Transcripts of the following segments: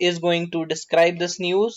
is going to describe this news।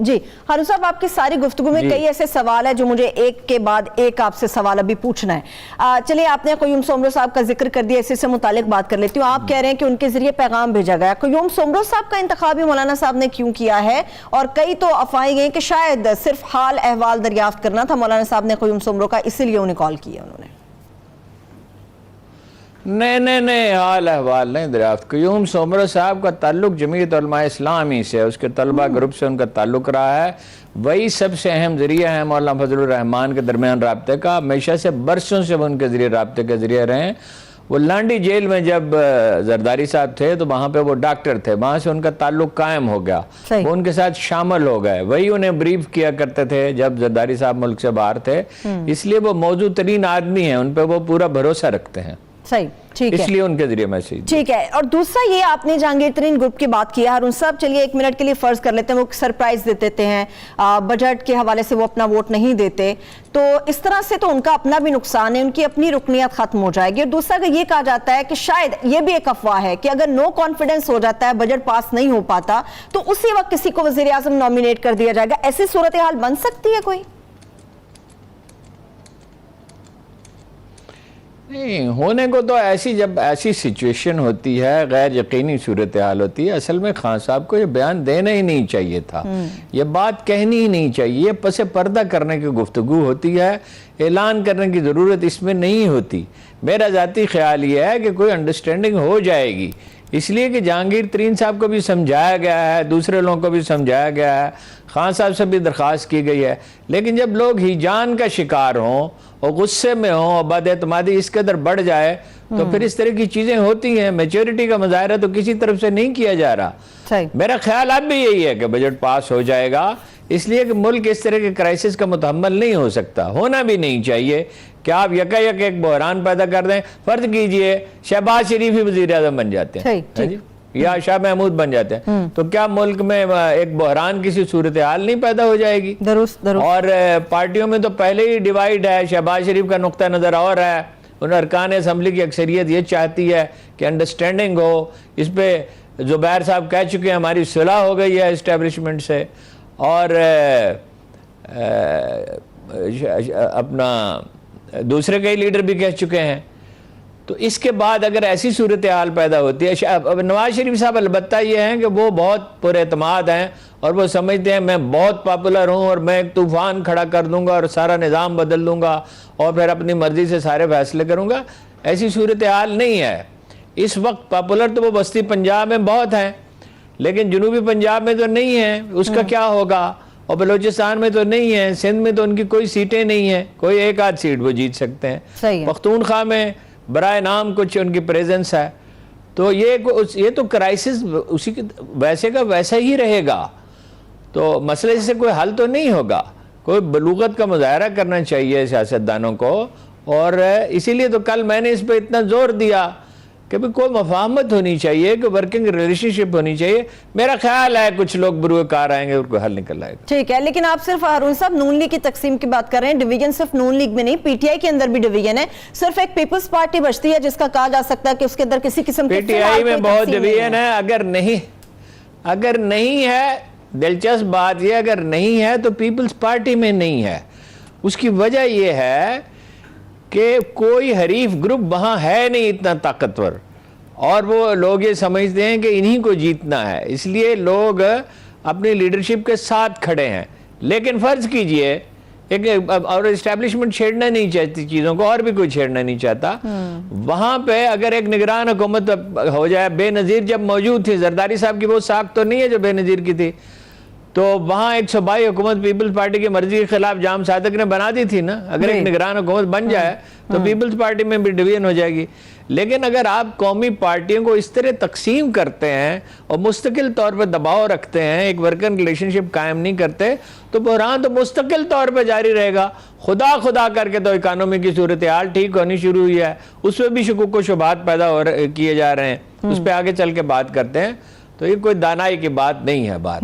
جی ہارون صاحب، آپ کی ساری گفتگو میں کئی ایسے سوال ہیں جو مجھے ایک کے بعد ایک آپ سے سوال ابھی پوچھنا ہے. چلیے، آپ نے قیوم سومرو صاحب کا ذکر کر دیا، اسی سے متعلق بات کر لیتی ہوں. آپ کہہ رہے ہیں کہ ان کے ذریعے پیغام بھیجا گیا. قیوم سومرو صاحب کا انتخاب بھی مولانا صاحب نے کیوں کیا ہے؟ اور کئی تو افواہیں گئی کہ شاید صرف حال احوال دریافت کرنا تھا مولانا صاحب نے قیوم سومرو کا، اسی لیے انہیں کال کیا انہوں نے. نہیں، حال احوال نہیں دریافت. قیوم سومرو صاحب کا تعلق جمعیت علماء اسلامی سے، اس کے طلبہ گروپ سے ان کا تعلق رہا ہے. وہی سب سے اہم ذریعہ ہے مولانا فضل الرحمان کے درمیان رابطے کا. ہمیشہ سے برسوں سے وہ ان کے ذریعے رابطے کے ذریعے رہے ہیں. وہ لانڈی جیل میں جب زرداری صاحب تھے تو وہاں پہ وہ ڈاکٹر تھے، وہاں سے ان کا تعلق قائم ہو گیا. وہ ان کے ساتھ شامل ہو گئے، وہی انہیں بریف کیا کرتے تھے جب زرداری صاحب ملک سے باہر تھے. اس لیے وہ موضوع ترین آدمی ہیں، ان پہ وہ پورا بھروسہ رکھتے ہیں. صحیح، ٹھیک ہے، اس لیے ان کے ذریعے میسیج. ٹھیک ہے. اور دوسرا یہ، آپ نے جہانگیر ترین گروپ کی بات کی ہے ہارون صاحب. چلیے ایک منٹ کے لیے فرض کر لیتے ہیں وہ سرپرائز دیتے ہیں، بجٹ کے حوالے سے وہ اپنا ووٹ نہیں دیتے، تو اس طرح سے تو ان کا اپنا بھی نقصان ہے، ان کی اپنی رکنیت ختم ہو جائے گی. اور دوسرا کہ یہ کہا جاتا ہے کہ شاید یہ بھی ایک افواہ ہے کہ اگر نو کانفیڈنس ہو جاتا ہے، بجٹ پاس نہیں ہو پاتا، تو اسی وقت کسی کو وزیر اعظم نامینیٹ کر دیا جائے گا. ایسی صورتحال بن سکتی ہے کوئی؟ نہیں ہونے کو تو جب ایسی سچویشن ہوتی ہے، غیر یقینی صورتحال ہوتی ہے، اصل میں خان صاحب کو یہ بیان دینا ہی نہیں چاہیے تھا. یہ بات کہنی ہی نہیں چاہیے. یہ پس پردہ کرنے کی گفتگو ہوتی ہے، اعلان کرنے کی ضرورت اس میں نہیں ہوتی. میرا ذاتی خیال یہ ہے کہ کوئی انڈرسٹینڈنگ ہو جائے گی، اس لیے کہ جہانگیر ترین صاحب کو بھی سمجھایا گیا ہے، دوسرے لوگوں کو بھی سمجھایا گیا ہے، خان صاحب سے بھی درخواست کی گئی ہے. لیکن جب لوگ ہیجان کا شکار ہوں اور غصے میں ہوں اور بد اعتمادی اس قدر بڑھ جائے تو پھر اس طرح کی چیزیں ہوتی ہیں. میچورٹی کا مظاہرہ تو کسی طرف سے نہیں کیا جا رہا. میرا خیال اب بھی یہی ہے کہ بجٹ پاس ہو جائے گا، اس لیے کہ ملک اس طرح کے کرائسس کا متحمل نہیں ہو سکتا، ہونا بھی نہیں چاہیے کہ آپ یکا یک ایک بحران پیدا کر دیں. فرض کیجئے شہباز شریف ہی وزیر اعظم بن جاتے ہیں یا شاہ محمود بن جاتے ہیں، تو کیا ملک میں ایک بحران کسی صورتحال نہیں پیدا ہو جائے گی؟ درست. اور پارٹیوں میں تو پہلے ہی ڈیوائیڈ ہے. شہباز شریف کا نقطہ نظر اور ہے، ان ارکان اسمبلی کی اکثریت یہ چاہتی ہے کہ انڈرسٹینڈنگ ہو. اس پہ زبیر صاحب کہہ چکے ہیں ہماری صلح ہو گئی ہے اسٹیبلشمنٹ سے، اور اپنا دوسرے کئی لیڈر بھی کہہ چکے ہیں. تو اس کے بعد اگر ایسی صورتحال پیدا ہوتی ہے، نواز شریف صاحب البتہ یہ ہیں کہ وہ بہت پر اعتماد ہیں اور وہ سمجھتے ہیں میں بہت پاپولر ہوں اور میں ایک طوفان کھڑا کر دوں گا اور سارا نظام بدل دوں گا اور پھر اپنی مرضی سے سارے فیصلے کروں گا. ایسی صورتحال نہیں ہے. اس وقت پاپولر تو وہ بستی پنجاب میں بہت ہیں، لیکن جنوبی پنجاب میں تو نہیں ہیں. اس کا کیا ہوگا؟ اور بلوچستان میں تو نہیں ہے، سندھ میں تو ان کی کوئی سیٹیں نہیں ہیں، کوئی ایک آدھ سیٹ وہ جیت سکتے ہیں. پختونخوا میں برائے نام کچھ ان کی پریزنس ہے. تو یہ تو کرائسس اسی ویسے کا ویسا ہی رہے گا. تو مسئلے سے کوئی حل تو نہیں ہوگا. کوئی بلوغت کا مظاہرہ کرنا چاہیے سیاستدانوں کو. اور اسی لیے تو کل میں نے اس پہ اتنا زور دیا کہ کوئی مفاہمت ہونی چاہیے، کہ ورکنگ ریلیشن شپ ہونی چاہیے. میرا خیال ہے کچھ لوگ بروئے کار آئیں گے اور کوئی حل نکل آئے گا. ٹھیک ہے، لیکن آپ صرف ہارون صاحب نون لیگ کی تقسیم کی بات کر رہے ہیں. ڈویژن صرف نون لیگ میں نہیں، پی ٹی آئی کے اندر بھی ڈویژن ہے. صرف ایک پیپلز پارٹی بچتی ہے جس کا کہا جا سکتا ہے کہ اس کے اندر کسی قسم کی پی ٹی آئی میں بہت ڈویژن ہے. اگر نہیں ہے، دلچسپ بات یہ اگر نہیں ہے تو پیپلز پارٹی میں نہیں ہے. اس کی وجہ یہ ہے کہ کوئی حریف گروپ وہاں ہے نہیں اتنا طاقتور، اور وہ لوگ یہ سمجھتے ہیں کہ انہی کو جیتنا ہے، اس لیے لوگ اپنی لیڈرشپ کے ساتھ کھڑے ہیں. لیکن فرض کیجئے اور اسٹیبلشمنٹ چھیڑنا نہیں چاہتی چیزوں کو، اور بھی کوئی چھیڑنا نہیں چاہتا. وہاں پہ اگر ایک نگران حکومت ہو جائے، بے نظیر جب موجود تھی، زرداری صاحب کی وہ ساکھ تو نہیں ہے جو بے نظیر کی تھی، تو وہاں ایک صوبائی حکومت پیپلز پارٹی کی مرضی کے خلاف جام صادق نے بنا دی تھی نا. اگر ایک نگران حکومت بن جائے تو پیپلز پارٹی میں بھی ڈویژن ہو جائے گی. لیکن اگر آپ قومی پارٹیوں کو اس طرح تقسیم کرتے ہیں اور مستقل طور پہ دباؤ رکھتے ہیں، ایک ورکنگ ریلیشن شپ قائم نہیں کرتے، تو بحران تو مستقل طور پہ جاری رہے گا. خدا کر کے تو اکانومی کی صورتحال ٹھیک ہونی شروع ہوئی ہے، اس پہ بھی شکوک و شبہات پیدا کیے جا رہے ہیں. اس پہ آگے چل کے بات کرتے ہیں. تو یہ کوئی دانائی کی بات نہیں ہے. بات